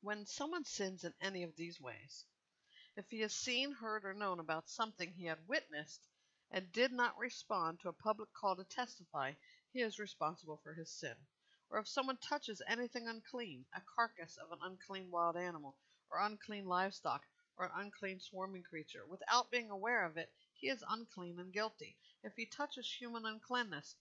When someone sins in any of these ways, if he has seen, heard, or known about something he had witnessed and did not respond to a public call to testify, he is responsible for his sin. Or if someone touches anything unclean, a carcass of an unclean wild animal, or unclean livestock, or an unclean swarming creature, without being aware of it, he is unclean and guilty. If he touches human uncleanness,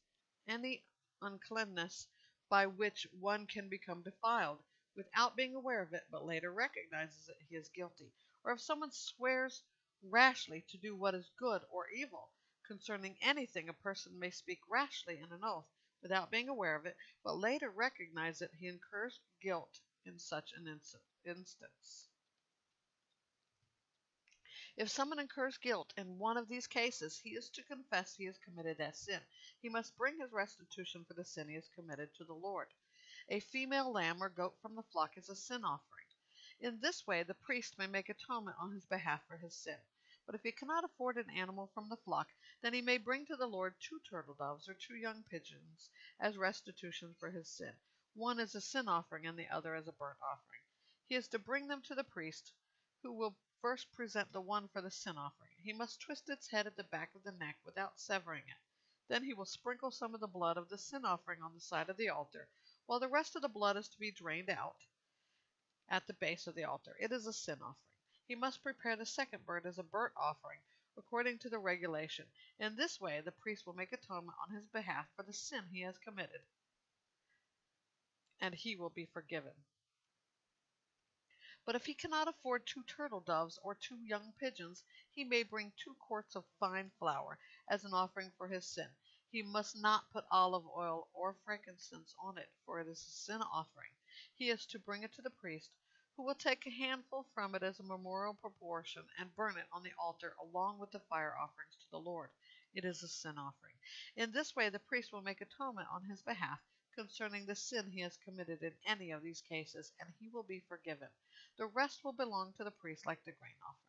any uncleanness by which one can become defiled, without being aware of it, but later recognizes it, he is guilty. Or if someone swears rashly to do what is good or evil, concerning anything a person may speak rashly in an oath, without being aware of it, but later recognize it, he incurs guilt in such an instance. If someone incurs guilt in one of these cases, he is to confess he has committed that sin. He must bring his restitution for the sin he has committed to the Lord. A female lamb or goat from the flock is a sin offering. In this way, the priest may make atonement on his behalf for his sin. But if he cannot afford an animal from the flock, then he may bring to the Lord 2 turtle doves or 2 young pigeons as restitution for his sin. One as a sin offering and the other as a burnt offering. He is to bring them to the priest, who will first present the one for the sin offering. He must twist its head at the back of the neck without severing it. Then he will sprinkle some of the blood of the sin offering on the side of the altar, while the rest of the blood is to be drained out at the base of the altar. It is a sin offering. He must prepare the second bird as a burnt offering, according to the regulation. In this way, the priest will make atonement on his behalf for the sin he has committed, and he will be forgiven. But if he cannot afford 2 turtle doves or 2 young pigeons, he may bring 2 quarts of fine flour as an offering for his sin. He must not put olive oil or frankincense on it, for it is a sin offering. He is to bring it to the priest, who will take a handful from it as a memorial proportion and burn it on the altar along with the fire offerings to the Lord. It is a sin offering. In this way the priest will make atonement on his behalf concerning the sin he has committed in any of these cases, and he will be forgiven. The rest will belong to the priest like the grain offering.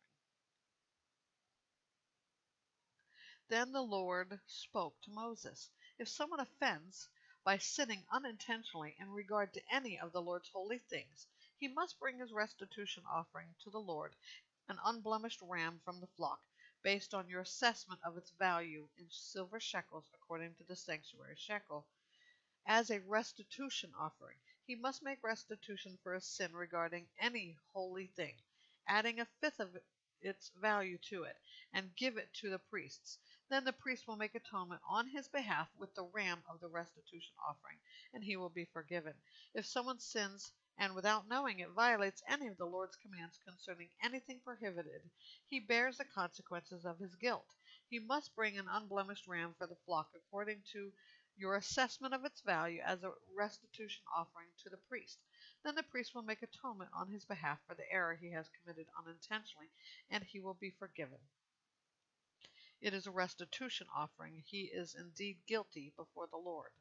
Then the Lord spoke to Moses. If someone offends by sinning unintentionally in regard to any of the Lord's holy things, he must bring his restitution offering to the Lord, an unblemished ram from the flock, based on your assessment of its value in silver shekels according to the sanctuary shekel, as a restitution offering. He must make restitution for a sin regarding any holy thing, adding 1/5 of its value to it, and give it to the priests. Then the priest will make atonement on his behalf with the ram of the restitution offering, and he will be forgiven. If someone sins and without knowing it violates any of the Lord's commands concerning anything prohibited, he bears the consequences of his guilt. He must bring an unblemished ram for the flock according to your assessment of its value as a restitution offering to the priest. Then the priest will make atonement on his behalf for the error he has committed unintentionally, and he will be forgiven. It is a restitution offering. He is indeed guilty before the Lord.